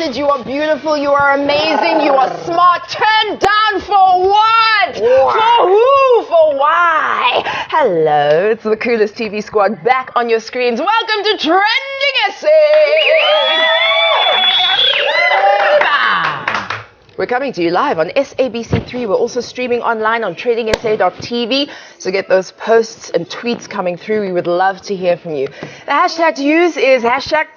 talented, you are beautiful, you are amazing, you are smart. Turned down for what? For who? For why? Hello, it's the coolest TV squad back on your screens. Welcome to TrendingSA. We're coming to you live on SABC3. We're also streaming online on TrendingSA.tv. So get those posts and tweets coming through. We would love to hear from you. The hashtag to use is hashtag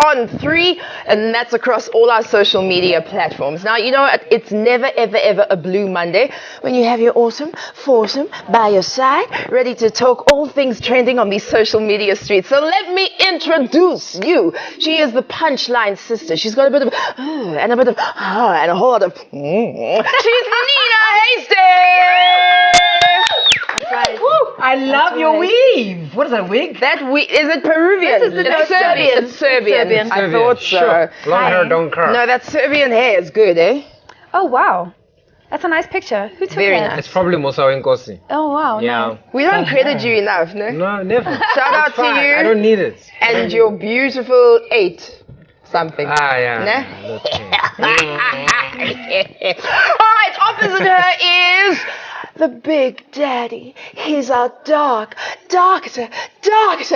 #TSA3, and that's across all our social media platforms. Now, you know, it's never, ever, ever a blue Monday when you have your awesome foursome by your side, ready to talk all things trending on these social media streets. So let me introduce you. She is the punchline sister. She's got a bit of and a bit of and a whole lot of She's Nina Hastings. Right. I love your weave. What is that, a wig? That wig, is it Peruvian? It's Serbian. It's Serbian. I thought so. Sure. Long hair don't curl. No, that Serbian hair is good, eh? Oh, wow. That's a nice picture. Who took Very that? nice. It's probably Musa Nkosi. Oh, wow. Yeah. Nice. We don't credit you enough, no? No, never. Shout out to you. I don't need it. And your beautiful 8 something. Ah, yeah. No? All right, opposite her is the Big Daddy. He's our dark Wilson Domenic.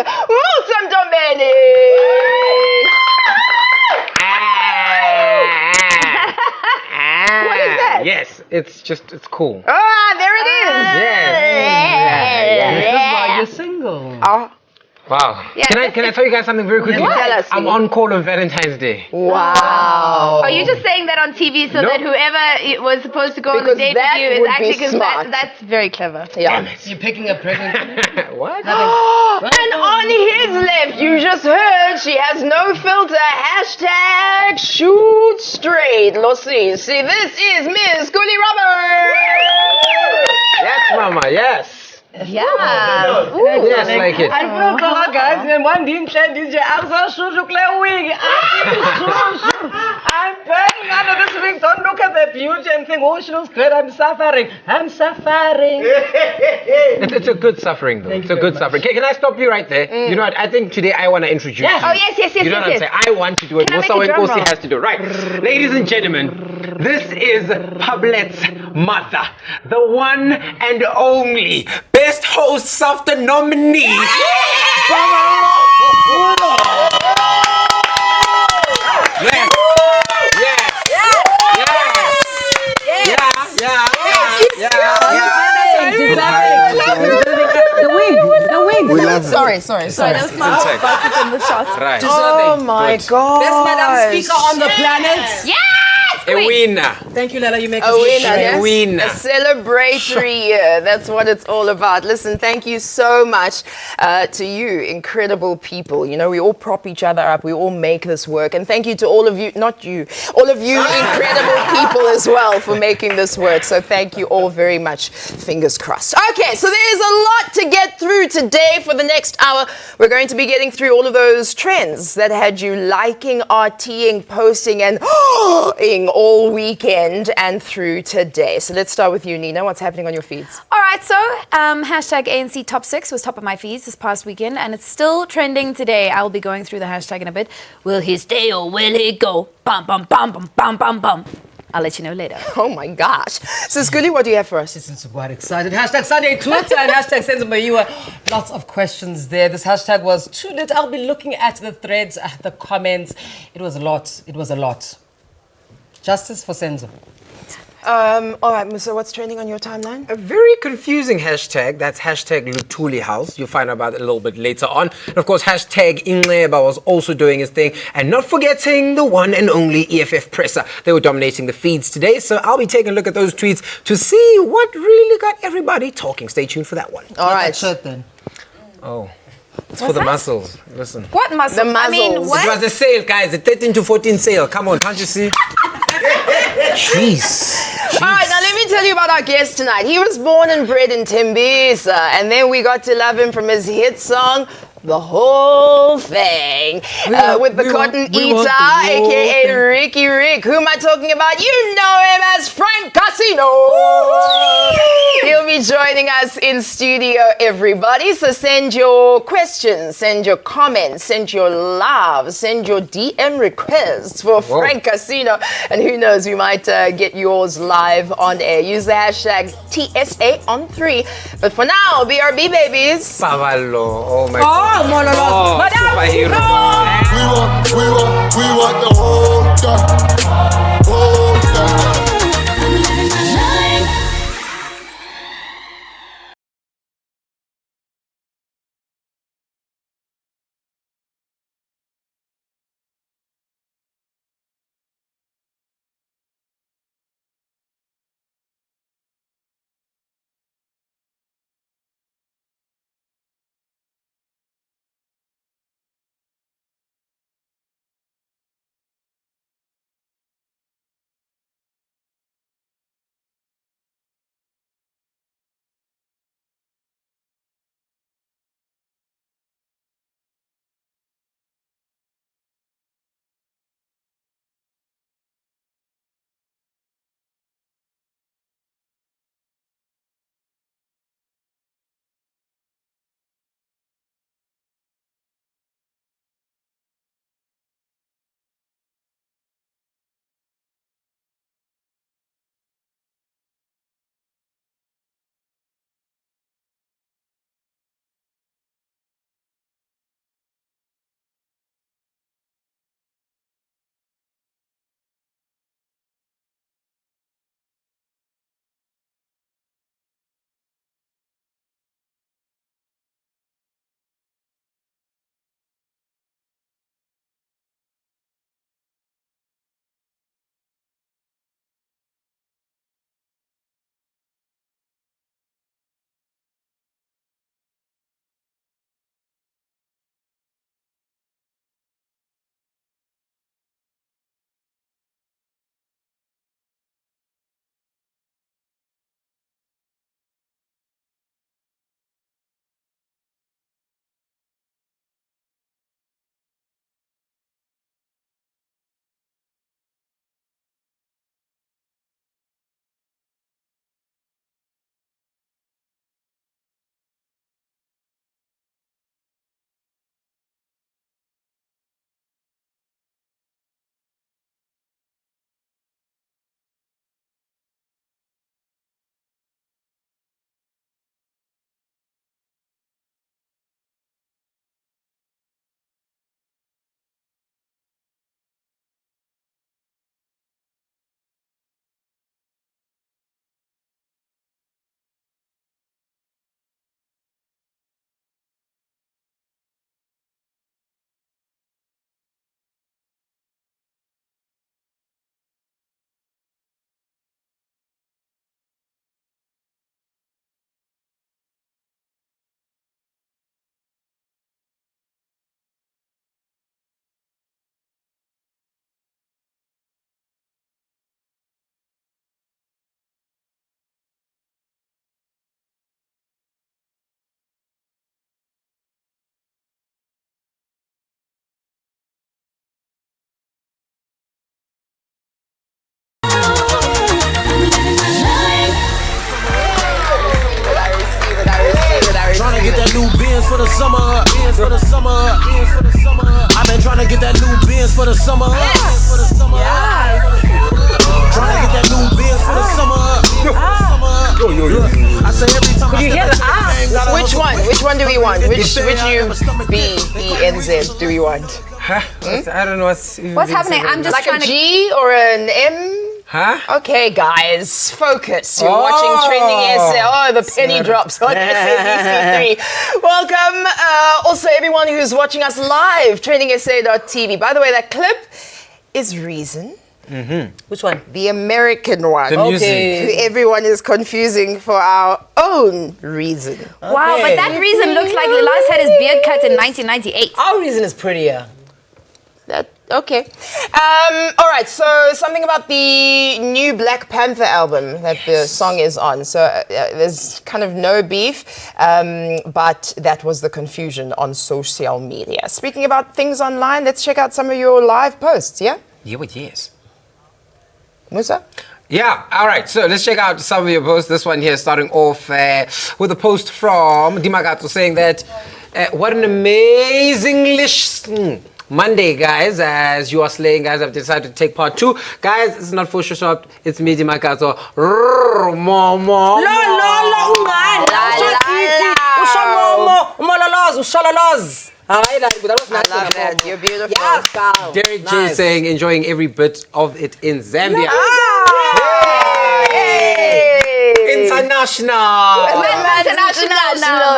What is that? Yes, it's cool. Ah, there it is. Yes. This is why you're single. Oh, Wow. Yeah. Can I tell you guys something very quickly? Tell us. I'm on call on Valentine's Day. wow. Are you just saying that on TV so No. that whoever was supposed to go on Because the date that with you is would actually be because smart. that's very clever. Yeah. You're picking a pregnant. What? And on his left, you just heard she has no filter. Hashtag shoot straight. Let's see. See, this is Miss Gully Roberts. Yes, Mama. Yes. Yeah. Yes, like it. I'm from Kola, guys, and one didn't change DJ. I'm so shushu clear wig. I'm burning under this wig. Don't look at the beauty and think, oh, she looks great. I'm suffering. It's a good suffering, though. It's a good suffering. Can I stop you right there? You know what? I think today I want to introduce you. Oh, yes. You know what I'm saying? I want to do what Can I Musa make a drum Nkosi roll? has to do. Right. Ladies and gentlemen, this is Pablet's mother, the one and only best host of the nominee. The wing. We love Sorry. Sorry, that was my bucket in the shot. Right. Oh my God. Best Madam Speaker on the planet. Yes! A winner. Thank you, Lala. You make A us winner, look yes? A winner. A celebratory year. That's what it's all about. Listen, thank you so much to you, incredible people. You know, we all prop each other up. We all make this work. And thank you to all of you, not you, all of you incredible people as well for making this work. So thank you all very much. Fingers crossed. Okay, so there's a lot to get through today for the next hour. We're going to be getting through all of those trends that had you liking, RTing, posting, and ing all weekend and through today. So let's start with you, Nina. What's happening on your feeds? All right, so hashtag ANC Top 6 was top of my feeds this past weekend, and it's still trending today. I will be going through the hashtag in a bit. Will he stay or will he go? Bum, bum, bum, bum, bum, bum, bum. I'll let you know later. Oh my gosh. So Skuli, what do you have for us? This is quite excited. Hashtag Sunday Twitter and hashtag Senzimayua. Lots of questions there. This hashtag was too lit. I'll be looking at the threads, at the comments. It was a lot. Justice for Senzo. All right, Musa, what's trending on your timeline? A very confusing hashtag. That's hashtag Lutuli House. You'll find out about it a little bit later on. And of course, hashtag Ingleba was also doing his thing. And not forgetting the one and only EFF Presser. They were dominating the feeds today. So I'll be taking a look at those tweets to see what really got everybody talking. Stay tuned for that one. All That right. shirt then. Oh. It's for the muscles. Listen. What muscle? The I mean, muzzles. what? It was a sale, guys. A 13 to 14 sale. Come on, can't you see? Jeez. All right, now let me tell you about our guest tonight. He was born and bred in Tembisa, and then we got to love him from his hit song, the whole thing with the Cotton Eater, aka Ricky Rick. Who am I talking about? You know him as Frank Casino. He'll be joining us in studio, everybody. So send your questions, send your comments, send your love, send your DM requests for Frank Casino. And who knows, we might get yours live on air. Use the hashtag TSA on 3. But for now, BRB babies. Pavalo. Oh my God. Oh, Mololo. Superhero. We want the whole time. Whole time. for the summer, ends for the summer, ends for the summer. I've been trying to get that new Benz for the summer. Yes. For the summer. Yes. Trying to get that new Benz for the summer. I say every time Could you hear the I Which one? Which one do we want? Which B-E-N-Z do we want? Huh? I don't know what's happening? I'm just Like trying a to... G or an M? Huh? Okay, guys, focus. You're watching TrendingSA. Oh, the penny drops on SABC3. Welcome, also everyone who's watching us live, TrendingSA.tv. By the way, that clip is Reason. Which one? The American one. The music. Who everyone is confusing for our own Reason. Wow, but that Reason looks like Lilas had his beard cut in 1998. Our Reason is prettier. That Okay. All right. So something about the new Black Panther album that the song is on. So there's kind of no beef, but that was the confusion on social media. Speaking about things online, let's check out some of your live posts. Yeah. Yeah, well, yes. Musa. Yeah, all right. So let's check out some of your posts. This one here, starting off with a post from Dimagato saying that what an amazing Monday, guys. As you are slaying, guys, I've decided to take part 2. Guys, it's not Photoshop. It's me, Dimagato. I love that. You're beautiful. Yes, girl. Derek J saying enjoying every bit of it in Zambia. International.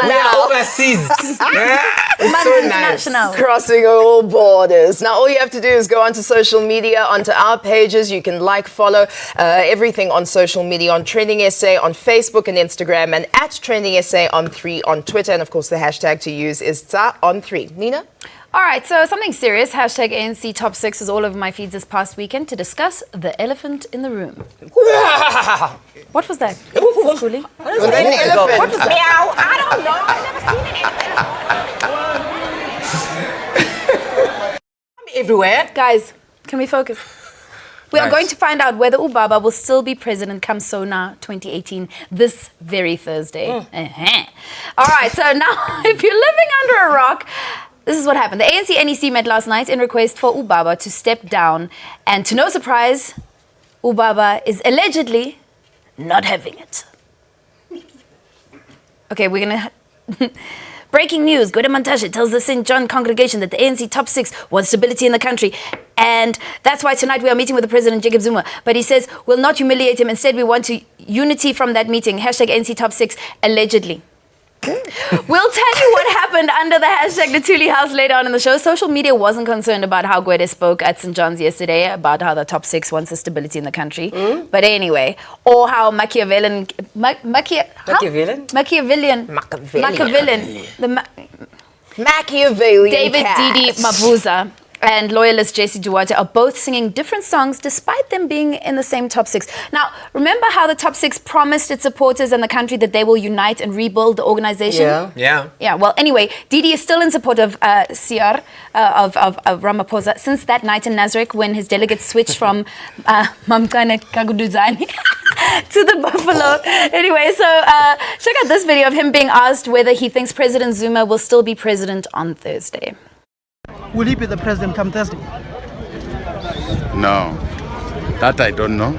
We are overseas. It's so nice. Crossing all borders. Now, all you have to do is go onto social media, onto our pages. You can follow everything on social media, on TrendingSA, on Facebook and Instagram, and at TrendingSA on 3 on Twitter. And of course, the hashtag to use is #on3. Nina? All right, so something serious. Hashtag ANC Top 6 was all over my feeds this past weekend to discuss the elephant in the room. What was that? Truly? Was that an elephant? What was that? Meow. I don't know. I've never seen an elephant. Everywhere. Guys, can we focus? We are Nice. going to find out whether Ubaba will still be president come SONA 2018 this very Thursday. All right, so now if you're living under a rock, this is what happened. The ANC NEC met last night in request for Ubaba to step down. And to no surprise, Ubaba is allegedly not having it. Okay, we're going to... Breaking news, Gwede Mantashe tells the St. John congregation that the ANC Top 6 wants stability in the country. And that's why tonight we are meeting with the President, Jacob Zuma. But he says we'll not humiliate him. Instead, we want unity from that meeting. Hashtag ANC Top 6, allegedly. We'll tell you what happened under the hashtag the Thuli House later on in the show. Social media wasn't concerned about how Gwede spoke at St. John's yesterday about how the top 6 wants the stability in the country. But anyway, or how Machiavellian. Machiavellian? Machiavellian David cat. Didi Mabuza and loyalist JC Duarte are both singing different songs despite them being in the same top 6. Now, remember how the top 6 promised its supporters and the country that they will unite and rebuild the organization? Yeah. Yeah. Well, anyway, Didi is still in support of CR, of Ramaphosa, since that night in Nazareth when his delegates switched from Mamkane Kaguduzani to the Buffalo. Anyway, so check out this video of him being asked whether he thinks President Zuma will still be president on Thursday. Will he be the president come Thursday? No, that I don't know.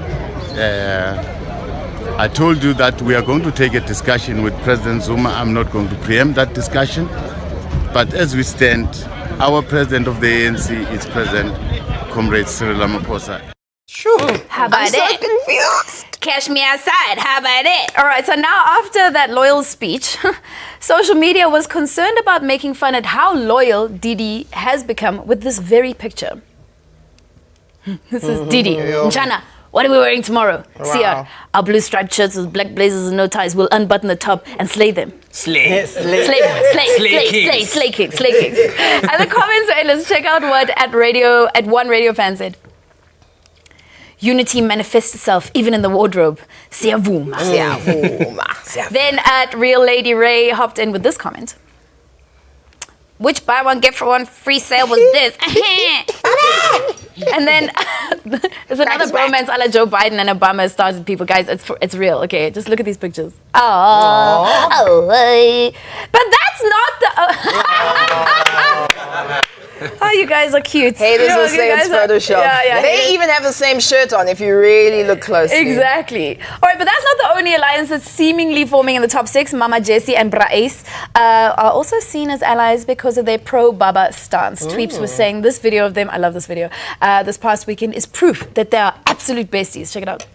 I told you that we are going to take a discussion with President Zuma. I'm not going to preempt that discussion. But as we stand, our president of the ANC is President Comrade Cyril Ramaphosa. How about I'm so that? confused. Cash me outside. How about it? All right, so now after that loyal speech, social media was concerned about making fun at how loyal Didi has become with this very picture. This is Didi. Nchana, what are we wearing tomorrow? CR, our blue striped shirts with black blazers and no ties. We'll unbutton the top and slay them. Slay. Slay kings. And the comments are endless. Check out what at One Radio fan said. Unity manifests itself even in the wardrobe. Siyavuma. Then at Real Lady Ray hopped in with this comment. Which buy one get for one free sale was this? And then there's another bromance a la Joe Biden and Obama started people. Guys, it's real. Okay, just look at these pictures. But that's not the... Oh, you guys are cute. Haters will say it's Photoshop. They even have the same shirt on if you really look closely. Exactly. All right, but that's not the only alliance that's seemingly forming in the top 6. Mama Jessie and Bra Ace are also seen as allies because of their pro-Baba stance. Tweeps was saying this video of them, I love this video, this past weekend is proof that they are absolute besties. Check it out.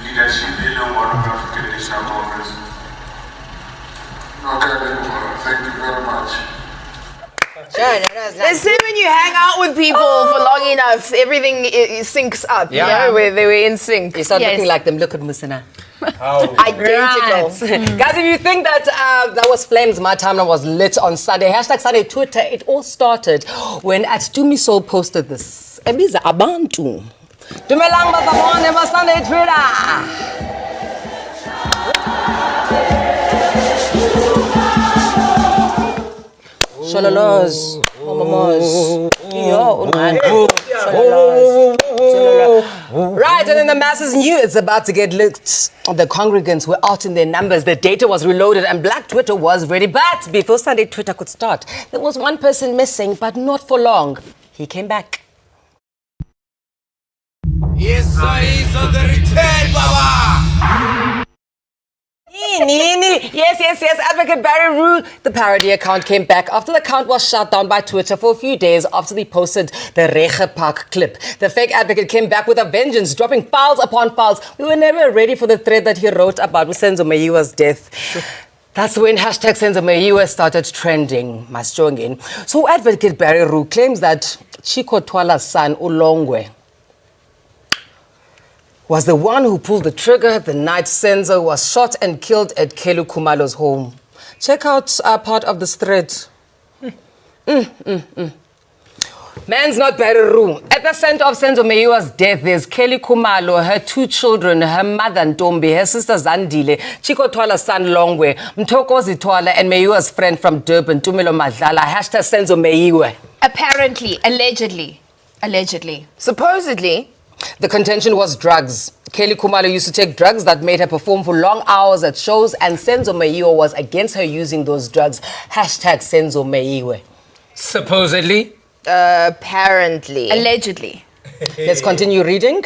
Leadership in one of African National Congress. Okay, thank you very much. They say when you hang out with people for long enough, everything it syncs up. Yeah. You know, where they were in sync. You start Yes. looking like them. Look at Musina. Identical. Guys, if you think that that was flames, my timeline was lit on Sunday. Hashtag Sunday Twitter. It all started when at Soul posted this. Ebiza abantu. Dumelang bazabone ba Sunday Twitter. Shalalas, mamamos, yo, right, and then the masses knew it's about to get lit. The congregants were out in their numbers. The data was reloaded, and Black Twitter was ready. But before Sunday Twitter could start, there was one person missing, but not for long. He came back. Yes, I is on the return, Baba. Yes. Advocate Barry Rue, the parody account, came back after the account was shut down by Twitter for a few days after they posted the Rege Park clip. The fake advocate came back with a vengeance, dropping files upon files. We were never ready for the thread that he wrote about Senzo Mayiwa's death. That's when hashtag Senzo Mayiwa started trending. Masjongin. So Advocate Barry Rue claims that Chico Twala's son, Ulongwe, was the one who pulled the trigger the night Senzo was shot and killed at Kelu Kumalo's home. Check out part of this thread. Man's not Baruru. At the center of Senzo Mayiwa's death, there's Kelly Kumalo, her two children, her mother Ntombi, her sister Zandile, Chico Twala's son Longwe, Mtokozi Twala, and Mayiwa's friend from Durban, Tumelo Madlala, hashtag Senzo Mayiwa. Apparently, allegedly. Supposedly. The contention was drugs. Kelly Kumalo used to take drugs that made her perform for long hours at shows, and Senzo Mayiwa was against her using those drugs. Hashtag Senzo Mayiwa. Supposedly. Apparently. Allegedly. Let's continue reading.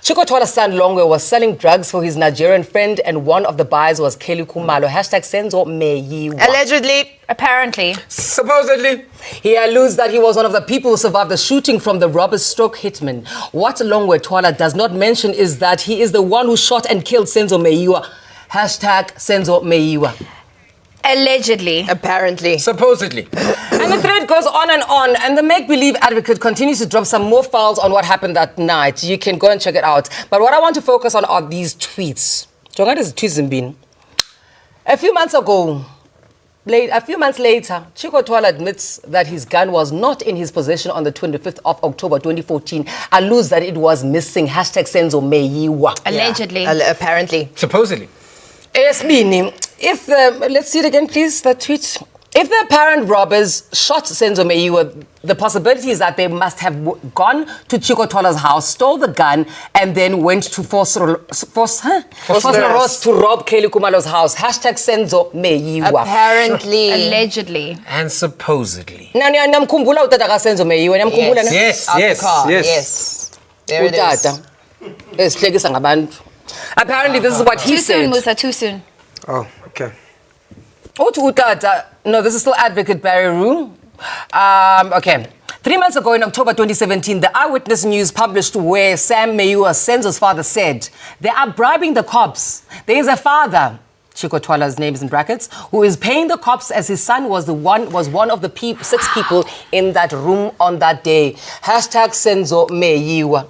Chico Twala's son Longwe was selling drugs for his Nigerian friend, and one of the buyers was Kelly Kumalo. Hashtag Senzo Mayiwa. Allegedly. Apparently. Supposedly. He alludes that he was one of the people who survived the shooting from the robber's stroke hitman. What Longwe Twala does not mention is that he is the one who shot and killed Senzo Mayiwa. Hashtag Senzo Mayiwa. Allegedly. Apparently. Supposedly. And the thread goes on, and the make-believe advocate continues to drop some more files on what happened that night. You can go and check it out. But what I want to focus on are these tweets. A few months later, Chico Twala admits that his gun was not in his possession on the 25th of October 2014. Alludes that it was missing. Hashtag Senzo Mayiwa. Allegedly. Apparently. Supposedly. Yes, meaning, let's see it again, please, the tweet. If the apparent robbers shot Senzo Mayiwa, the possibility is that they must have gone to Chico Twala's house, stole the gun, and then went to Force to rob Kelly Kumalo's house. Hashtag Senzo Mayiwa. Apparently. Allegedly. And supposedly. Namkhumbula utata ka Senzo Mayiwa. Namkhumbula na? Yes. There it is. Utata. Esihlekisa ngabantu. Apparently, this is what he Too said. soon, Musa, too soon. Oh, okay. No, this is still Advocate Barry Rue. Okay. 3 months ago, in October 2017, the Eyewitness News published where Sam Mayiwa, Senzo's father, said they are bribing the cops. There is a father, Chico Twala's name is in brackets, who is paying the cops as his son was one of the 6 people in that room on that day. Hashtag Senzo Mayiwa.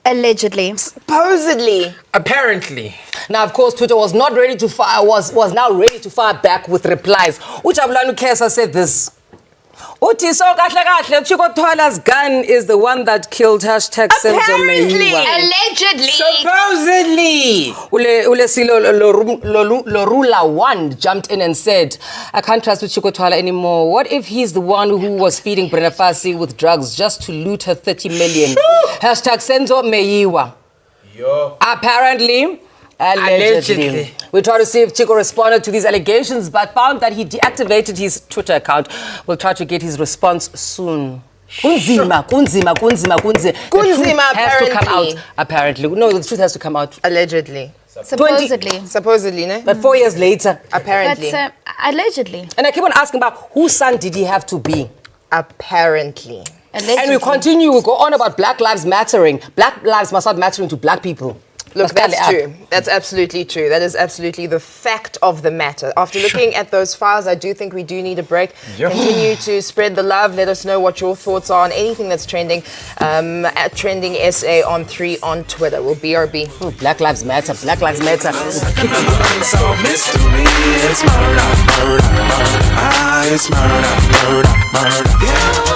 Allegedly. Supposedly. Apparently. Now, of course, Twitter was not ready to fire, was now ready to fire back with replies. Uchabulani Kesa said this. Uthi so kahle kahle Chico Twala's gun is the one that killed hashtag Senzo Mayiwa. Allegedly. Supposedly. Ulesilo Lorula 1 jumped in and said, I can't trust with Chico Twala anymore. What if he's the one who was feeding Brenda Fassie with drugs just to loot her 30 million? Hashtag Senzo Mayiwa. Apparently. Allegedly. We tried to see if Chico responded to these allegations, but found that he deactivated his Twitter account. We'll try to get his response soon. Kunzima, has to come out, apparently. No, the truth has to come out. Allegedly. Supposedly. No? But 4 years later. Apparently. But allegedly. And I keep on asking about whose son did he have to be? Apparently. Allegedly. And we continue, we go on about Black Lives Mattering. Black lives must start mattering to black people. Look, that's true. That's absolutely true. That is absolutely the fact of the matter. After looking at those files, I do think we do need a break. Continue to spread the love. Let us know what your thoughts are on anything that's trending at TrendingSA on 3 on Twitter. We'll BRB. Ooh, Black Lives Matter. Black Lives Matter. Unsolved mystery. It's murder, murder, murder. Ah, it's murder, murder, murder. Yeah.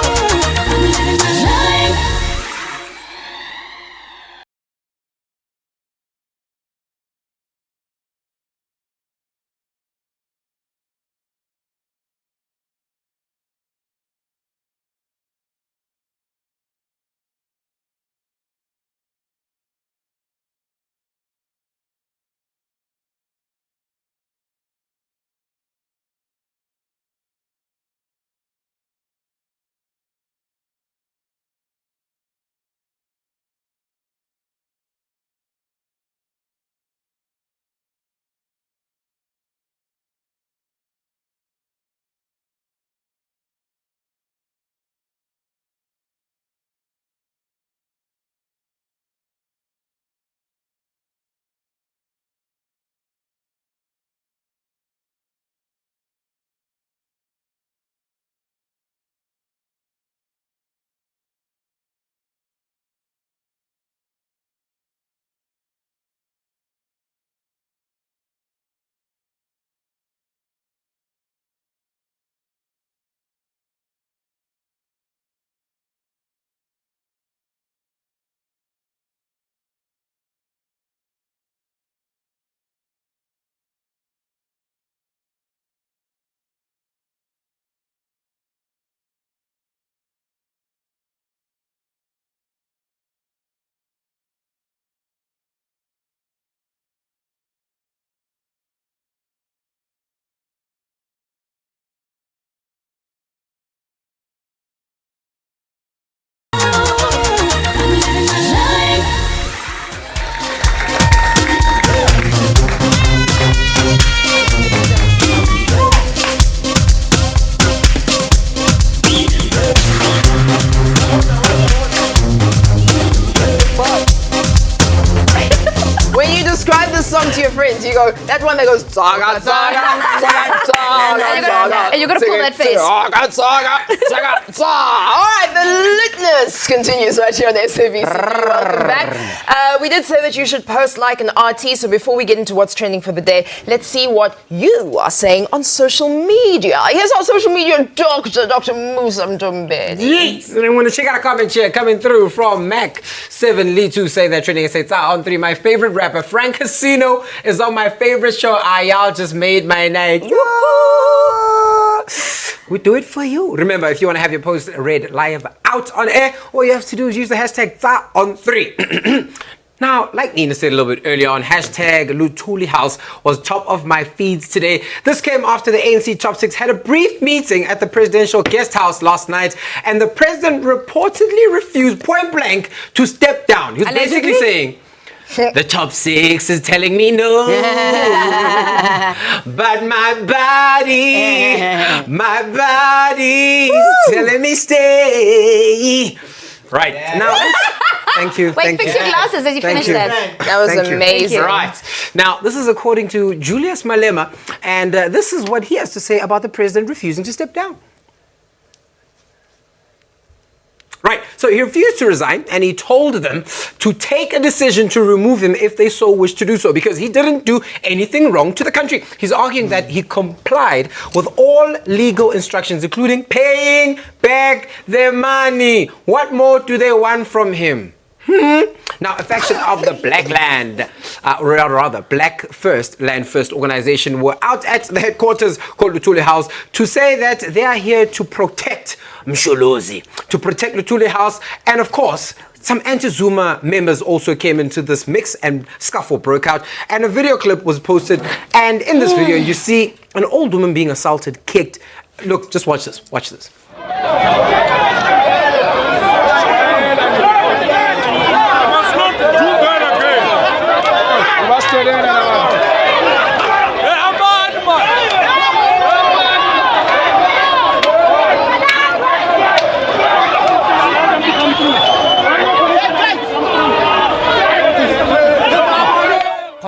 song to your friends. You go, that one that goes, saga, saga, saga, saga. And you're going to pull that face. Saga, saga, saga, saga. All right, the litness continues right here on SABC. Welcome back. We did say that you should post, like, an RT. So before we get into what's trending for the day, let's see what you are saying on social media. Here's our social media doctor, Dr. Musam Dumbedi. Yes, and I want to check out a comment here coming through from Mac7Litu saying that TrendingSA on 3. My favorite rapper, Frank Casino, is on my favorite show. Y'all just made my night. We do it for you. Remember, if you want to have your post read live out on air, all you have to do is use the hashtag on3. Now, like Nina said a little bit earlier on, hashtag Luthuli House was top of my feeds today. This came after the ANC Top 6 had a brief meeting at the presidential guest house last night, and the president reportedly refused point blank to step down. He was basically saying, the Top 6 is telling me no, but my body's telling me stay. Right, now, thank you. Wait, fix your glasses as you finish that. That was amazing. Right, now, this is according to Julius Malema, and this is what he has to say about the president refusing to step down. Right, so he refused to resign, and he told them to take a decision to remove him if they so wish to do so, because he didn't do anything wrong to the country. He's arguing that he complied with all legal instructions, including paying back their money. What more do they want from him? Now, a faction of the Black First Land First organization were out at the headquarters called Luthuli House to say that they are here to protect Msholozi, to protect Luthuli House, and of course, some anti-Zuma members also came into this mix and scuffle broke out, and a video clip was posted, and in this video you see an old woman being assaulted, kicked. Look, just watch this, watch this.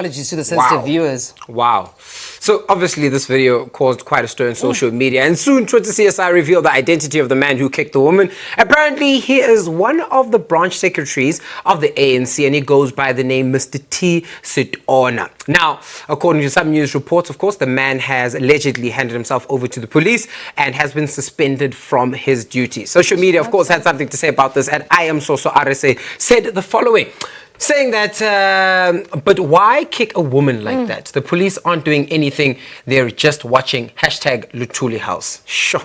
apologies to the sensitive viewers. Wow. So obviously this video caused quite a stir in social media, and soon Twitter CSI revealed the identity of the man who kicked the woman. Apparently he is one of the branch secretaries of the ANC, and he goes by the name Mr. T. Sitona. Now, according to some news reports, of course, the man has allegedly handed himself over to the police and has been suspended from his duties. Social media, of course, had something to say about this, and I Am Soso RSA said the following, saying that, but why kick a woman like that? The police aren't doing anything. They're just watching. Hashtag Luthuli House. Sure.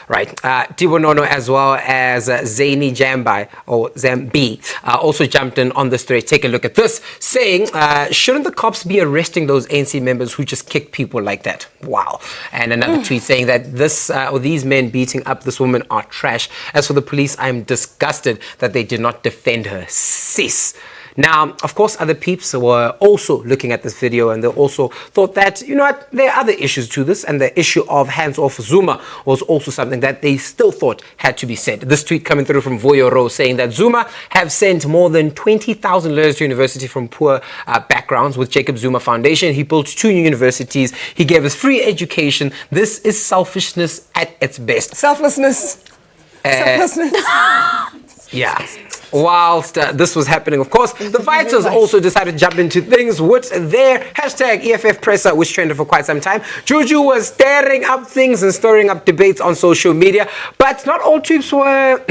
Right. Tibonono as well as Zaini Jambai or Zambi also jumped in on this thread. Take a look at this, saying, shouldn't the cops be arresting those ANC members who just kick people like that? Wow. And another tweet saying that this or these men beating up this woman are trash. As for the police, I'm disgusted that they did not defend her. Sis. Now, of course, other peeps were also looking at this video, and they also thought that, you know what, there are other issues to this, and the issue of hands off Zuma was also something that they still thought had to be said. This tweet coming through from Voyoro saying that Zuma have sent more than 20,000 learners to university from poor backgrounds with Jacob Zuma Foundation. He built 2 new universities. He gave us free education. This is selfishness at its best. Selflessness. Selflessness. Yeah. Whilst this was happening, of course, the fighters also decided to jump into things with their hashtag EFF Presser, which trended for quite some time. Juju was stirring up things and stirring up debates on social media, but not all troops were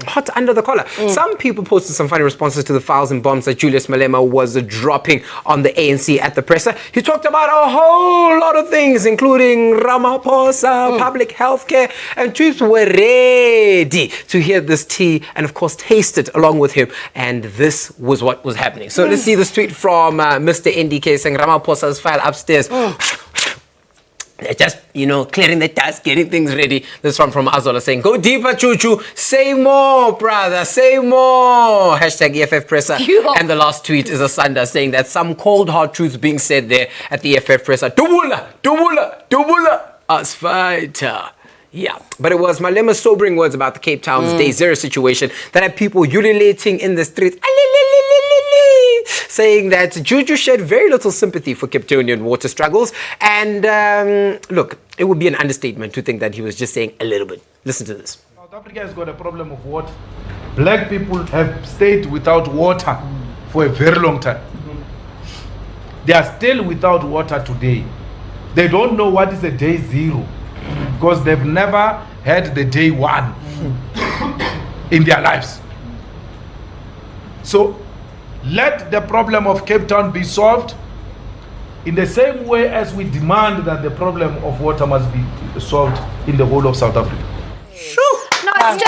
hot under the collar. Some people posted some funny responses to the files and bombs that Julius Malema was dropping on the ANC at the presser. He talked about a whole lot of things, including Ramaphosa, public health care, and troops were ready to hear this tea and, of course, taste it along with him, and this was what was happening. So let's see this tweet from Mr. NDK saying Ramaphosa's file upstairs. They're just, you know, clearing the dust, getting things ready. This one from Azola saying, go deeper, Chuchu. Say more, brother. Say more. Hashtag EFF Presser. And the last tweet is Asanda saying that some cold, hard truths being said there at the EFF Presser. Dubula, dubula, dubula. Us fighter. Yeah, but it was Malema's sobering words about the Cape Town's Day Zero situation that had people ululating in the streets, saying that Juju shared very little sympathy for Capetonian water struggles. And look, it would be an understatement to think that he was just saying a little bit. Listen to this. South Africa has got a problem of water. Black people have stayed without water for a very long time. They are still without water today. They don't know what is a day zero, because they've never had the day one in their lives. So let the problem of Cape Town be solved in the same way as we demand that the problem of water must be solved in the whole of South Africa. No, it's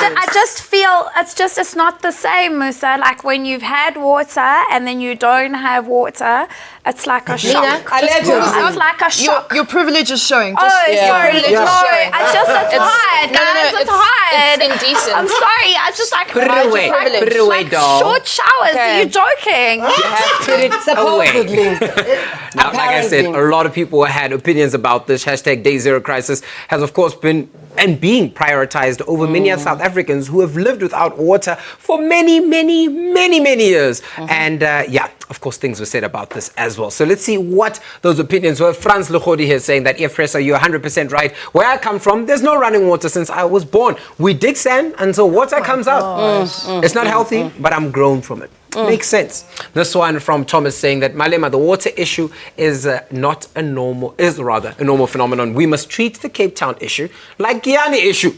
I just feel it's not the same, Musa. Like when you've had water and then you don't have water, it's like a shock. It's like a shock. Your privilege is showing. Sorry. No, it's hard, guys. It's hard. It's indecent. I'm sorry. I just like Put it away. Put it away, like dog. short showers. Okay. Are you joking? You have to put it away. Now, like I said, a lot of people had opinions about this. Hashtag Day Zero crisis has, of course, been and being prioritized over many of South Africans who have lived without water for many, many, many, many years. And yeah, of course, things were said about this as well. So let's see what those opinions were. Franz Lechodi here saying that, Presser, you're 100% right. Where I come from, there's no running water since I was born. We dig sand until water comes out. It's not healthy, but I'm grown from it. Makes sense. This one from Thomas saying that Malema, the water issue is rather a normal phenomenon. We must treat the Cape Town issue like Guyana issue.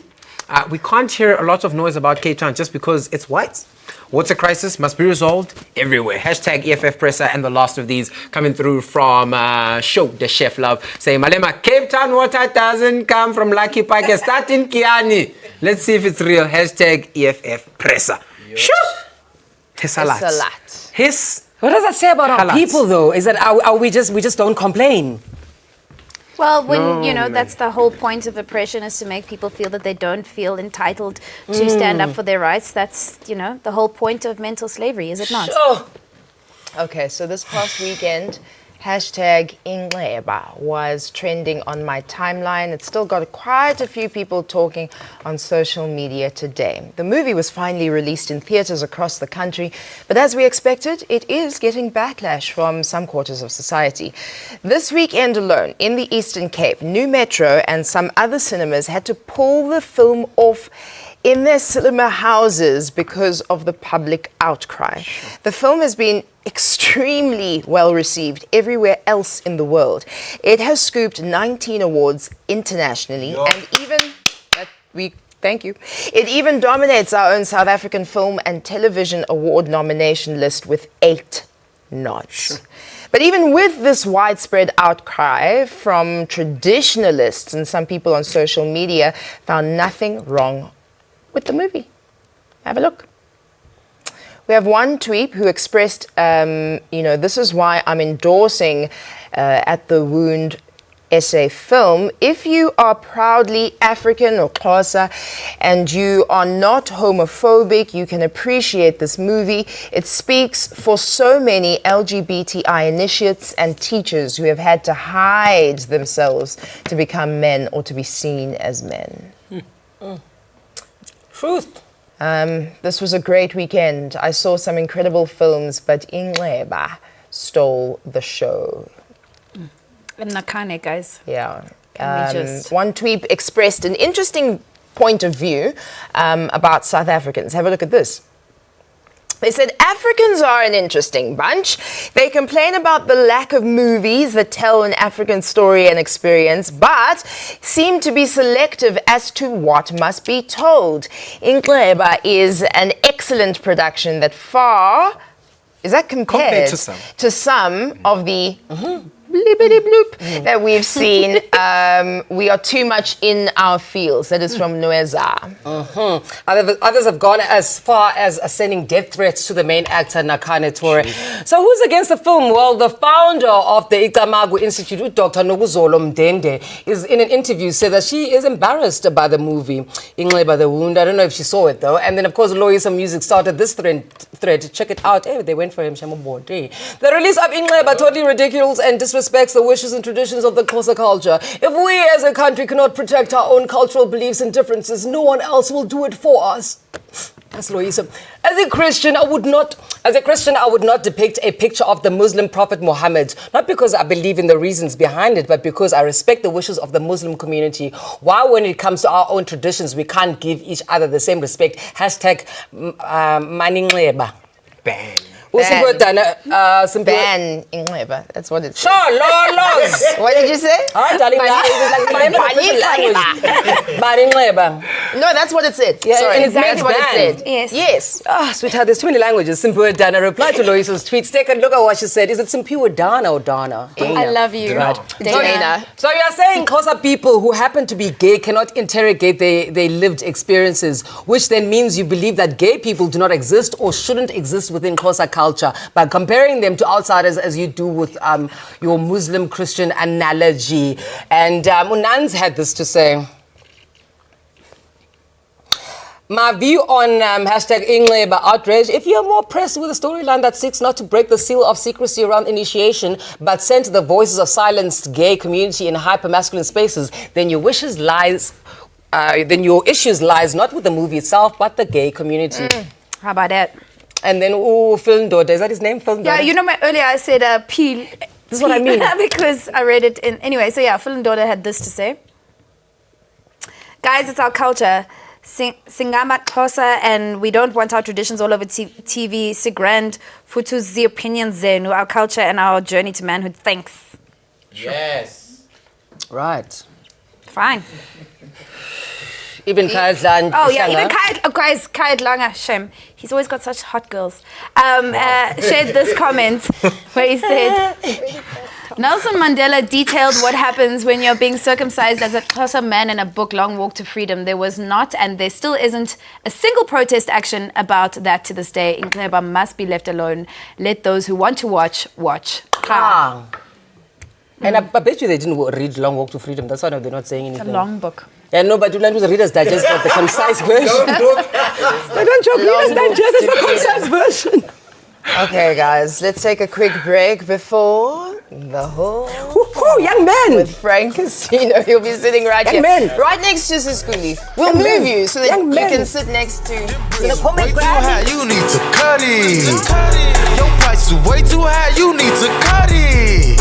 We can't hear a lot of noise about Cape Town just because it's whites. Water crisis must be resolved everywhere. Hashtag EFF Presser, and the last of these coming through from Show the Chef Love saying, Malema, Cape Town water doesn't come from Lucky Park, it's not in Kiani. Let's see if it's real. Hashtag EFF Presser. Sure. His a lot. What does that say about our people, though? Is that we just don't complain? Well, when that's the whole point of oppression, is to make people feel that they don't feel entitled to stand up for their rights. That's the whole point of mental slavery, is it not? Sure. Okay, so this past weekend, Hashtag Ingleba was trending on my timeline. It's still got quite a few people talking on social media today. The movie was finally released in theaters across the country, but as we expected, it is getting backlash from some quarters of society. This weekend alone, in the Eastern Cape, New Metro and some other cinemas had to pull the film off in their cinema houses because of the public outcry. The film has been extremely well received everywhere else in the world. It has scooped 19 awards internationally, and it even dominates our own South African Film and Television Award nomination list with 8 nods. But even with this widespread outcry from traditionalists, and some people on social media found nothing wrong with the movie. Have a look. We have one tweet who expressed, this is why I'm endorsing At the Wound SA film. If you are proudly African or Xhosa and you are not homophobic, you can appreciate this movie. It speaks for so many LGBTI initiates and teachers who have had to hide themselves to become men or to be seen as men. Truth. This was a great weekend. I saw some incredible films, but Ingleba stole the show. And Nakane, guys. Yeah. Can we just- One tweet expressed an interesting point of view about South Africans. Have a look at this. They said, Africans are an interesting bunch. They complain about the lack of movies that tell an African story and experience, but seem to be selective as to what must be told. Ingleba is an excellent production that is that compared to some of the blippity bloop that we've seen. We are too much in our fields. That is from Nweza. Others have gone as far as sending death threats to the main actor, Nakane Tore. So who's against the film? Well, the founder of the Ikamagu Institute, Dr. Nokuzolo Mdende, is in an interview said that she is embarrassed by the movie, Ingleba the Wound. I don't know if she saw it, though. And then, of course, Loisa Music started this thread. Check it out. Hey, they went for him. The release of Ingleba totally ridiculous and disrespects the wishes and traditions of the Xhosa culture. If we as a country cannot protect our own cultural beliefs and differences, no one else will do it for us. That's Loisa. As a Christian, I would not depict a picture of the Muslim Prophet Muhammad, not because I believe in the reasons behind it, but because I respect the wishes of the Muslim community. While when it comes to our own traditions, we can't give each other the same respect. Hashtag Maningleba. Ban. Ban Ingleba. That's what it says. Sure, laws. What did you say? Darling, No, that's what it said. Yeah, sorry, and it's that's what banned. it said. Yes. Yes. Sweetheart, there's too many languages. Simpiwe Dana replied to Loisa's tweets. Take a look at what she said. Is it Simpiwe Dana or Dana? I love you. Dana. So you're saying Xhosa people who happen to be gay cannot interrogate their lived experiences, which then means you believe that gay people do not exist or shouldn't exist within Xhosa culture by comparing them to outsiders as you do with your Muslim Christian analogy. And Unans had this to say. My view on hashtag Ingleba outrage, if you're more pressed with a storyline that seeks not to break the seal of secrecy around initiation, but center the voices of silenced gay community in hyper-masculine spaces, then your issues lies not with the movie itself, but the gay community. How about that? And then, Film Doda, is that his name? Film Doda? Yeah, you know, earlier I said Peel. This is what I mean. Because I read it in... Anyway, so yeah, Film Doda had this to say. Guys, it's our culture. Singama Xhosa, and we don't want our traditions all over TV. Sigrand, Futu's the opinions zenu, our culture and our journey to manhood. Thanks. Yes. Right. Fine. Even Kyle Lang. Oh yeah, even Kyle Langer, shame. He's always got such hot girls. Shared this comment where he said, Nelson Mandela detailed what happens when you're being circumcised as a Xhosa man in a book, Long Walk to Freedom. There was not, and there still isn't, a single protest action about that to this day. Ingleba must be left alone. Let those who want to watch. And I bet you they didn't read Long Walk to Freedom. That's why they're not saying anything. It's a long book. Yeah, no, but you learn to the Reader's Digest got the concise version. They don't joke. Reader's Digest is the concise version. Okay, guys, let's take a quick break before The whole Woohoo, young man. with Frank Casino. He'll be sitting right Young here. man. Right next to Siskuli. We'll Young move man. you so that Young you man. can sit next to Way too high, you need to cut it. Your price is way too high, you need to cut it.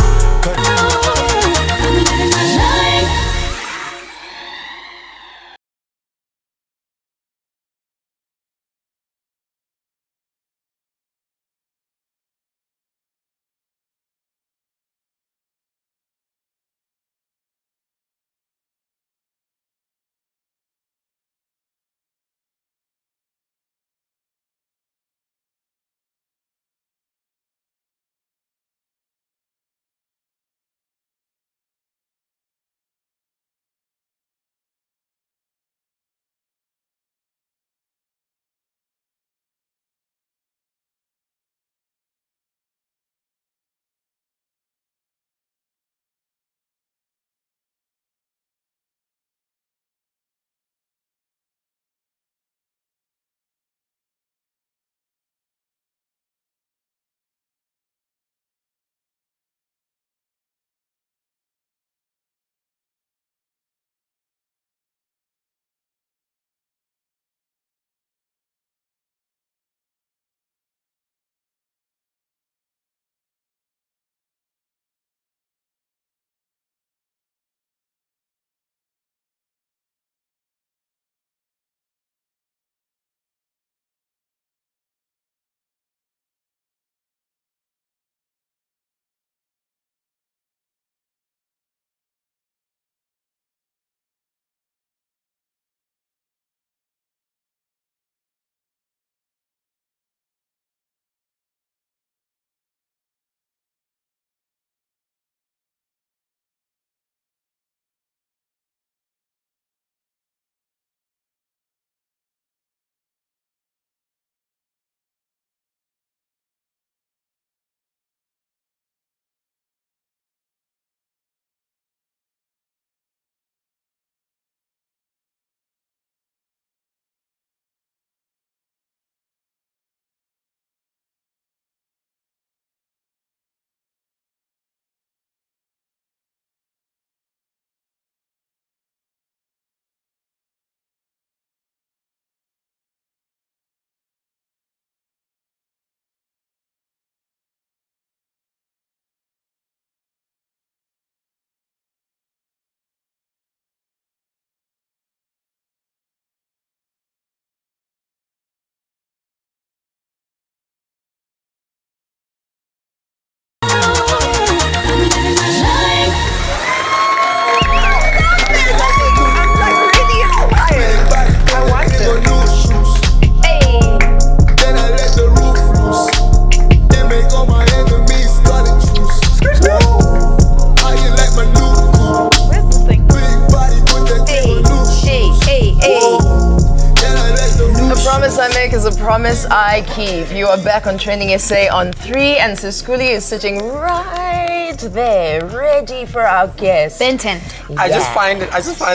Is a promise I keep. You are back on Trending SA on 3, and Siskuli is sitting right there, ready for our guest. Ben 10. I just find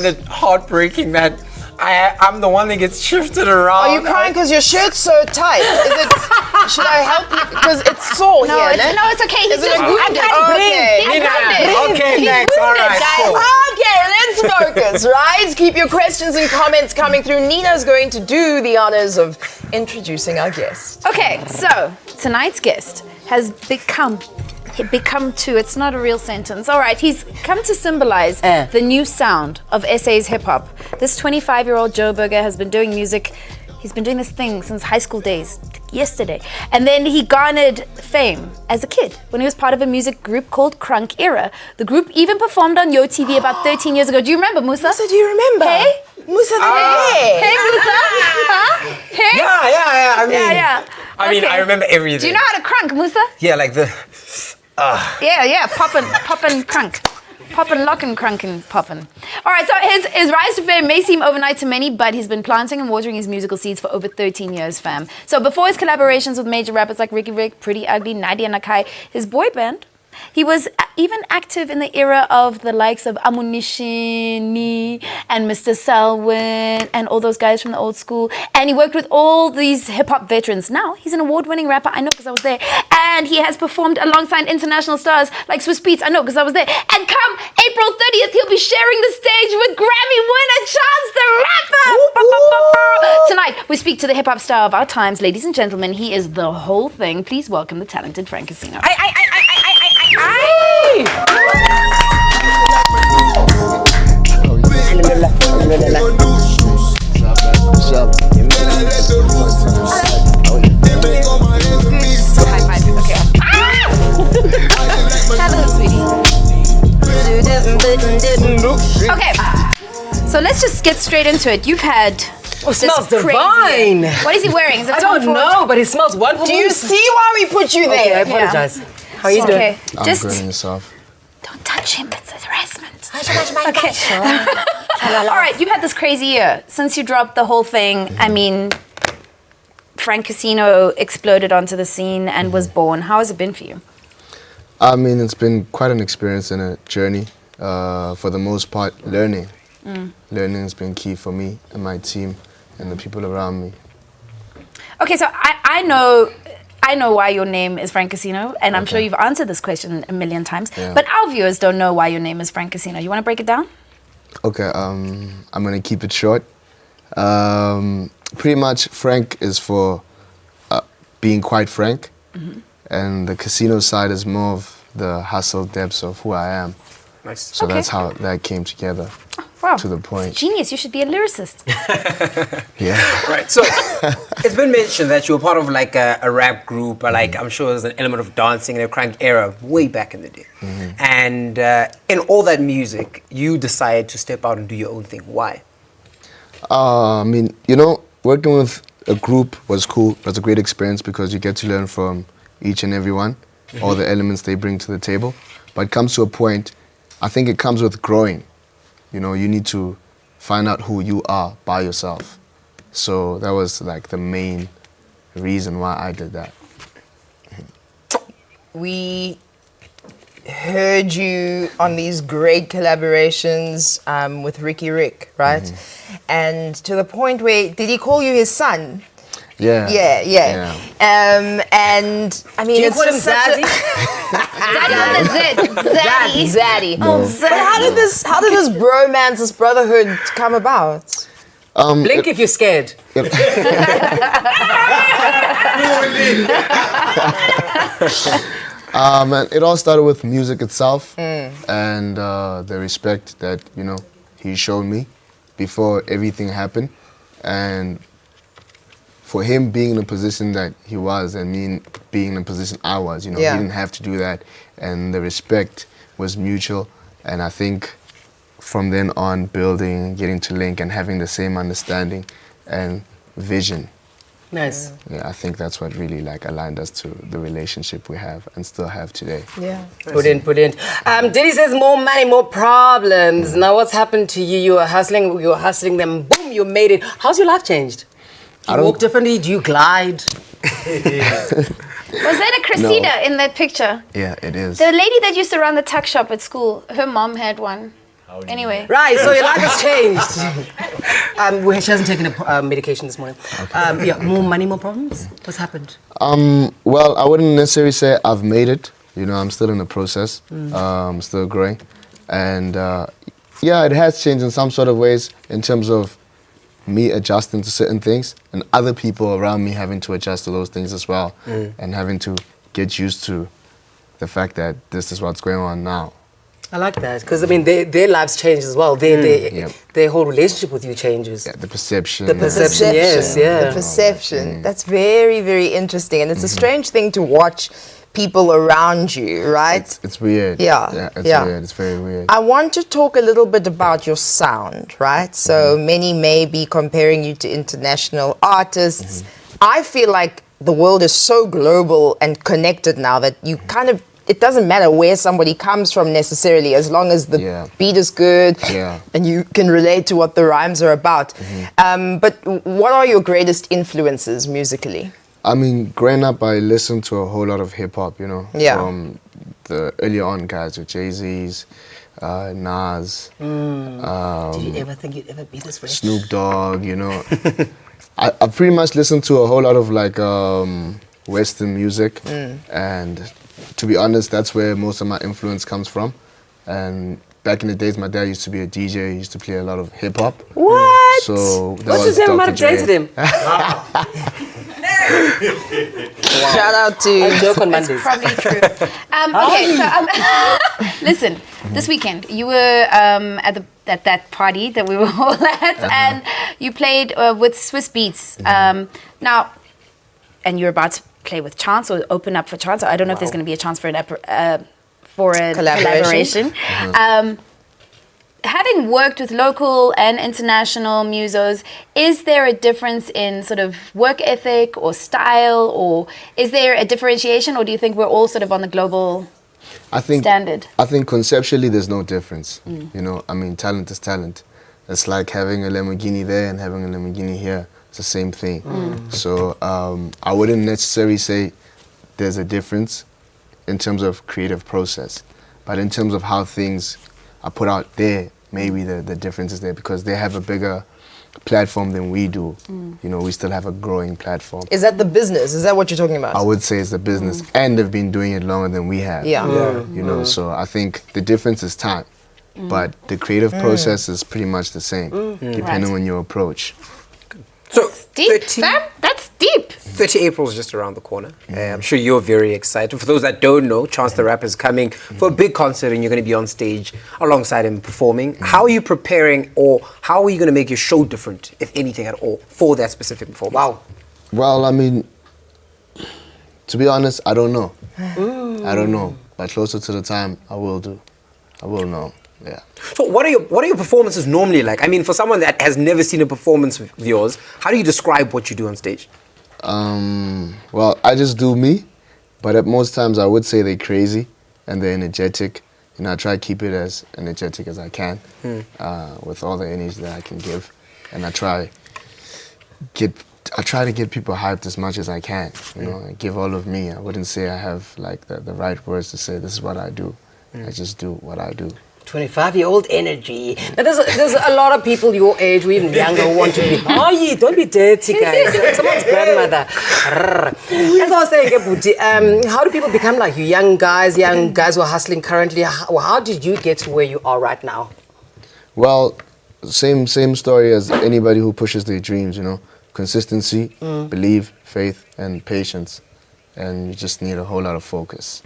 it heartbreaking that I'm the one that gets shifted around. Are you crying because your shirt's so tight? Should I help you? Because it's sore here. No, it's okay. He's Is it just a good- okay. Okay, thanks. All right, cool. Okay, let's focus, right? Keep your questions and comments coming through. Nina's going to do the honors of introducing our guest. Okay, so tonight's guest has become to, it's not a real sentence. All right, he's come to symbolize the new sound of SA's hip hop. This 25-year-old Joe Burger has been doing music. He's been doing this thing since high school days, yesterday. And then he garnered fame as a kid when he was part of a music group called Crunk Era. The group even performed on Yo TV about 13 years ago. Do you remember, Musa? Musa, do you remember? Hey? Musa, hey. Hey, Musa? Huh? Hey? Yeah. I mean, Okay. I remember everything. Do you know how to crunk, Musa? Yeah, like the. Yeah, poppin' crunk. Poppin', lockin', crunkin', poppin'. All right, so his rise to fame may seem overnight to many, but he's been planting and watering his musical seeds for over 13 years, fam. So before his collaborations with major rappers like Ricky Rick, Pretty Ugly, Nadia Nakai, his boy band He was even active in the era of the likes of Amunishini and Mr. Selwyn and all those guys from the old school. And he worked with all these hip-hop veterans. Now, he's an award-winning rapper. I know because I was there. And he has performed alongside international stars like Swiss Beats. I know because I was there. And come April 30th, he'll be sharing the stage with Grammy winner Chance the Rapper. Tonight, we speak to the hip-hop star of our times. Ladies and gentlemen, he is the whole thing. Please welcome the talented Frank Casino. Okay, so let's just get straight into it. You've had it smells divine. What is he wearing? Is it I don't know, but it smells wonderful. Do you see why we put you there? I apologize. How are you doing? Okay, I'm just good and yourself. don't touch him. It's harassment. Okay. All right, you've had this crazy year since you dropped the whole thing. I mean, Frank Casino exploded onto the scene and was born. How has it been for you? I mean, it's been quite an experience and a journey. For the most part, learning. Learning has been key for me and my team and the people around me. Okay, so I know why your name is Frank Casino, and I'm sure you've answered this question a million times. Yeah. But our viewers don't know why your name is Frank Casino. You want to break it down? Okay, I'm gonna keep it short. Pretty much, Frank is for being quite frank, and the casino side is more of the hustle depths of who I am. Nice. So Okay. that's how that came together. Wow. To the point. Genius. You should be a lyricist. Yeah. Right. So it's been mentioned that you were part of like a rap group, or like I'm sure there's an element of dancing in the crank era way back in the day. And in all that music, you decided to step out and do your own thing. Why? I mean, you know, working with a group was cool. It was a great experience because you get to learn from each and every one, all the elements they bring to the table. But it comes to a point, I think it comes with growing. You know, you need to find out who you are by yourself. So that was like the main reason why I did that. We heard you on these great collaborations with Ricky Rick, right? And to the point where, did he call you his son? Yeah. Yeah. And I mean, Do you it's call him just such a- Zaddy with a Z. Zaddy. Zaddy. Oh, But how did this bromance, this brotherhood come about? Blink if you're scared. And it all started with music itself and the respect that, you know, he showed me before everything happened. And for him being in a position that he was and me being in a position I was, you know, Yeah. he didn't have to do that. And the respect was mutual. And I think from then on, building, getting to link and having the same understanding and vision. Nice. Yeah, I think that's what really like aligned us to the relationship we have and still have today. Yeah. Brilliant. Diddy says more money, more problems. Now what's happened to you? You were hustling them, boom, you made it. How's your life changed? Do you walk differently? Do you glide? Was that a Cressida in that picture? Yeah, it is. The lady that used to run the tuck shop at school, her mom had one. Anyway. Right, so your life has changed. She hasn't taken a medication this morning. Yeah, more money, more problems? What's happened? Well, I wouldn't necessarily say I've made it. You know, I'm still in the process. Still growing. And yeah, it has changed in some sort of ways in terms of me adjusting to certain things and other people around me having to adjust to those things as well and having to get used to the fact that this is what's going on now. I like that, because I mean, their lives changed as well. Their whole relationship with you changes. Yeah, the perception. The perception, yes, yeah. The perception. That's very, very interesting. And it's a strange thing to watch people around you, right? It's weird. Yeah, It's yeah. weird. It's very weird. I want to talk a little bit about your sound, right? So many may be comparing you to international artists. I feel like the world is so global and connected now that you kind of, it doesn't matter where somebody comes from necessarily, as long as the beat is good and you can relate to what the rhymes are about. But what are your greatest influences musically? I mean, growing up, I listened to a whole lot of hip hop, you know, the earlier on guys with Jay-Z's, Nas, Did you ever think you'd ever be this rich? Snoop Dogg, you know. I pretty much listened to a whole lot of like Western music, and to be honest, that's where most of my influence comes from. And back in the days, my dad used to be a DJ. He used to play a lot of hip hop. What? So that What's was his name? I might Dr. have dated Dre. him. Shout out to. I joke on Mondays. Probably true. Okay, so listen, this weekend you were at that party that we were all at, and you played with Swiss Beats. Now, and you're about to play with Chance or open up for Chance. I don't know if there's going to be a chance for a collaboration. Having worked with local and international musos, is there a difference in sort of work ethic or style, or is there a differentiation, or do you think we're all sort of on the global standard? I think conceptually there's no difference. You know, I mean, talent is talent. It's like having a Lamborghini there and having a Lamborghini here. It's the same thing. So I wouldn't necessarily say there's a difference in terms of creative process, but in terms of how things are put out there, maybe the difference is there because they have a bigger platform than we do. You know, we still have a growing platform. Is that the business? Is that what you're talking about? I would say it's the business, and they've been doing it longer than we have. You know, so I think the difference is time, but the creative process is pretty much the same, depending on your approach. So, Deep, fam. That's deep. 30 April is just around the corner. I'm sure you're very excited. For those that don't know, Chance the Rapper is coming for a big concert and you're going to be on stage alongside him performing. How are you preparing, or how are you going to make your show different, if anything at all, for that specific performance? Wow. Well, I mean, to be honest, I don't know. I don't know. But closer to the time, I will do. I will know. Yeah. So what are your performances normally like? I mean, for someone that has never seen a performance of yours, how do you describe what you do on stage? Well, I just do me, but at most times I would say they're crazy and they're energetic. You know, I try to keep it as energetic as I can, with all the energy that I can give, and I try to get people hyped as much as I can. You know, I give all of me. I wouldn't say I have like the right words to say this is what I do. I just do what I do. 25-year-old energy. Now, there's a lot of people your age or even younger who want to be, oh yeah, don't be dirty, guys. Like someone's grandmother. That's what I was saying, Buti. How do people become like you, young guys who are hustling currently? How did you get to where you are right now? Well, same story as anybody who pushes their dreams, you know. Consistency, belief, faith, and patience. And you just need a whole lot of focus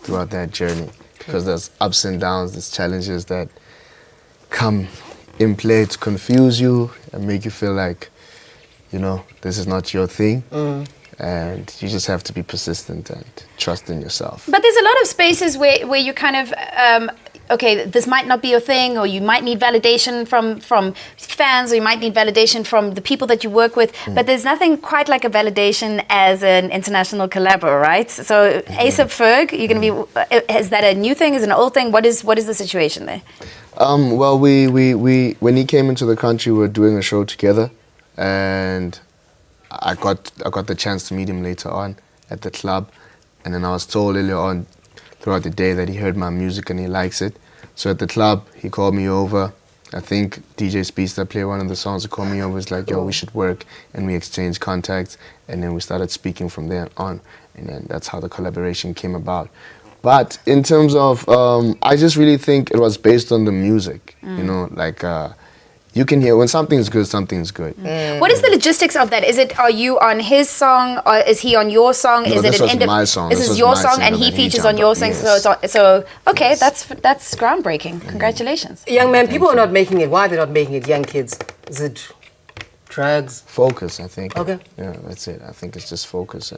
throughout that journey. Because there's ups and downs, there's challenges that come in play to confuse you and make you feel like, you know, this is not your thing. And you just have to be persistent and trust in yourself. But there's a lot of spaces where you kind of, okay, this might not be your thing, or you might need validation from fans, or you might need validation from the people that you work with. But there's nothing quite like a validation as an international collabo, right? So ASAP Ferg, you're going to be, is that a new thing? Is it an old thing? What is the situation there? Well, we when he came into the country, we were doing a show together, and I got the chance to meet him later on at the club, and then I was told earlier on throughout the day that he heard my music and he likes it. So at the club, he called me over. I think DJ Speedster played one of the songs. He called me over. He's like, yo, we should work. And we exchanged contacts. And then we started speaking from there on. And then that's how the collaboration came about. But in terms of, I just really think it was based on the music. You know, like, you can hear when something's good, something's good. What is the logistics of that? Are you on his song, or is he on your song? No, is this it was my song. This This is was your my song, and single he and he features on jumped your up, song. yes. So okay, that's groundbreaking. Congratulations. Young man, people are not making it. Why are they not making it? Young kids. Is it drugs? Focus, I think. Okay. Yeah, that's it. I think it's just focus.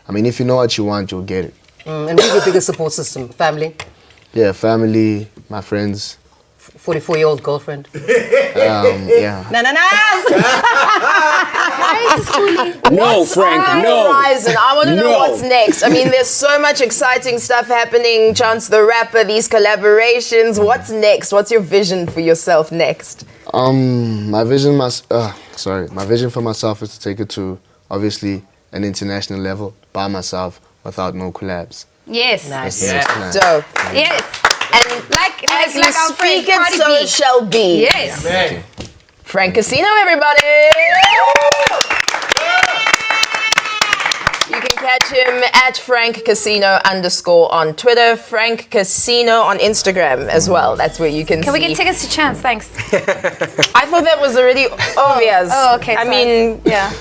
I mean, if you know what you want, you'll get it. And who's your biggest support system? Family? Yeah, family, my friends. 44-year-old girlfriend? Yeah. No, Frank, no. Horizon. I want to know No. what's next. I mean, there's so much exciting stuff happening. Chance the Rapper, these collaborations. What's next? What's your vision for yourself next? My vision for myself is to take it to obviously an international level by myself without no collabs. Yes. Nice. Yeah. Dope. Yes. And Like as you our friend speak it, Cardi so B. it shall be. Yes. Man. Frank Casino, everybody. You can catch him at Frank Casino _ on Twitter, Frank Casino on Instagram as well. That's where you can see. Can we get tickets to Chance? Thanks. I thought that was already obvious. Oh, okay. I sorry. mean, yeah.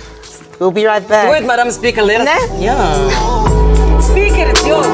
we'll be right back. Wait, Madam Speaker, let us. Nah. Yeah. Speak it, it's yours.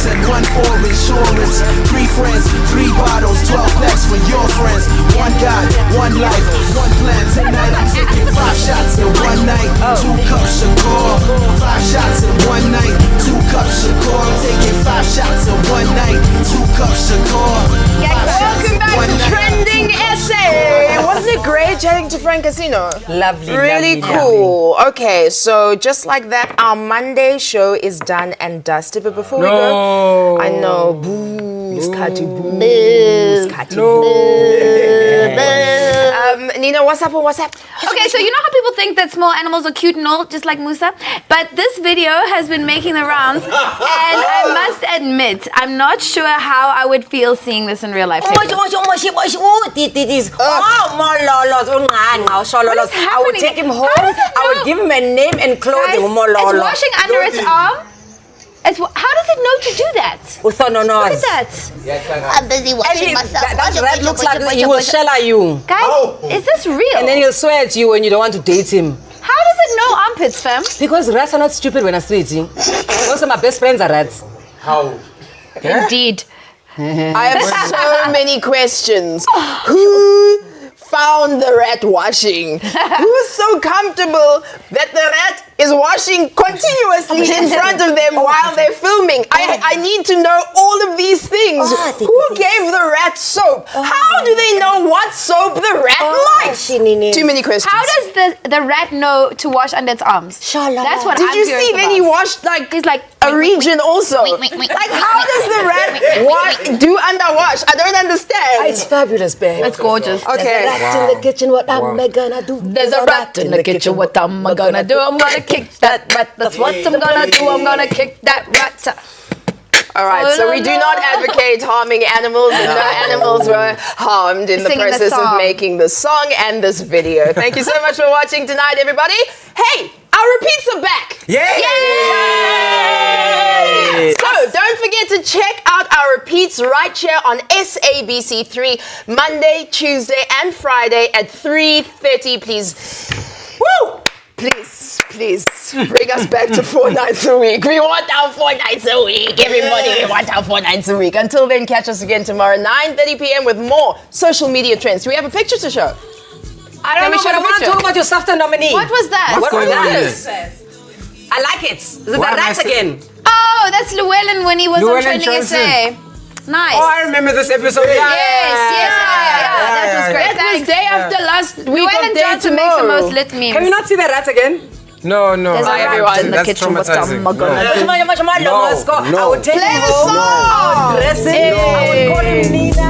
And one for insurance. 3 friends, 3 bottles, 12 packs for your friends. One God, one life, one plan. Tonight I'm taking 5 shots in one night. 2 cups of core. 5 shots in one night. 2 cups of core. I'm taking 5 shots in one night. 2 cups of core. Welcome back to Trending SA. Wasn't it great chatting to Frank Casino? Lovely, Really lovely, cool. Okay, so just like that, our Monday show is done and dusted. But before we go, I know, boo, Skati, boo, Skati, Nina, what's up? Okay, so you know how people think that small animals are cute and all, just like Musa? But this video has been making the rounds, and I must admit, I'm not sure how I would feel seeing this in real life. I would take him home. I would give him a name and clothing. Guys, it's washing under its arm. How does it know to do that? Look at that. I'm busy watching myself. That rat looks like he will shell at you. Guys, is this real? And then he'll swear at you when you don't want to date him. How does it know armpits, fam? Because rats are not stupid when I'm sweating. Most of my best friends are rats. How? Indeed. I have so many questions. Who found the rat washing? Who's so comfortable that the rat is washing continuously in front of them while they're filming? I need to know all of these things. Who gave the rat soap? How do they know what soap the rat likes? Too many questions. How does the rat know to wash under its arms? That's what Did I'm you curious see? Then about. he washed like He's like a region also. Like how does the rat do underwash? I don't understand. It's fabulous, babe. It's gorgeous. Okay. In the kitchen, what am I gonna do? There's a rat in the kitchen. What am I gonna do? I'm gonna kick that rat. That's what I'm gonna do. I'm gonna kick that rat. All right, so we do not advocate harming animals, and no animals were harmed in the Singing the process of song. making the song and this video. Thank you so much for watching tonight, everybody. Hey, our repeats are back. Yay! So don't forget to check out our repeats right here on SABC3 Monday, Tuesday, and Friday at 3:30. Please, please bring us back to 4 nights a week. We want our 4 nights a week, everybody. We want our 4 nights a week. Until then, catch us again tomorrow 9:30 p.m. with more social media trends. Do we have a picture to show? I don't Can we know, show but I the want to picture? talk about your SAFTA nominee. What was that? What's going on here? I like it. Is it the Why am I rat so- again? Oh, that's Llewellyn when he was Llewellyn on Trending Johnson. SA. Nice. Oh, I remember this episode. Yes, that was great. That was day after last week Llewellyn of Day Johnson makes the Tomorrow. most lit memes. Can we not see the rat again? No, no. There's a rat everyone. in the That's kitchen. What traumatizing. am I gonna No. do? I would dress him. Play the I would song. dress him. I would call him Nina.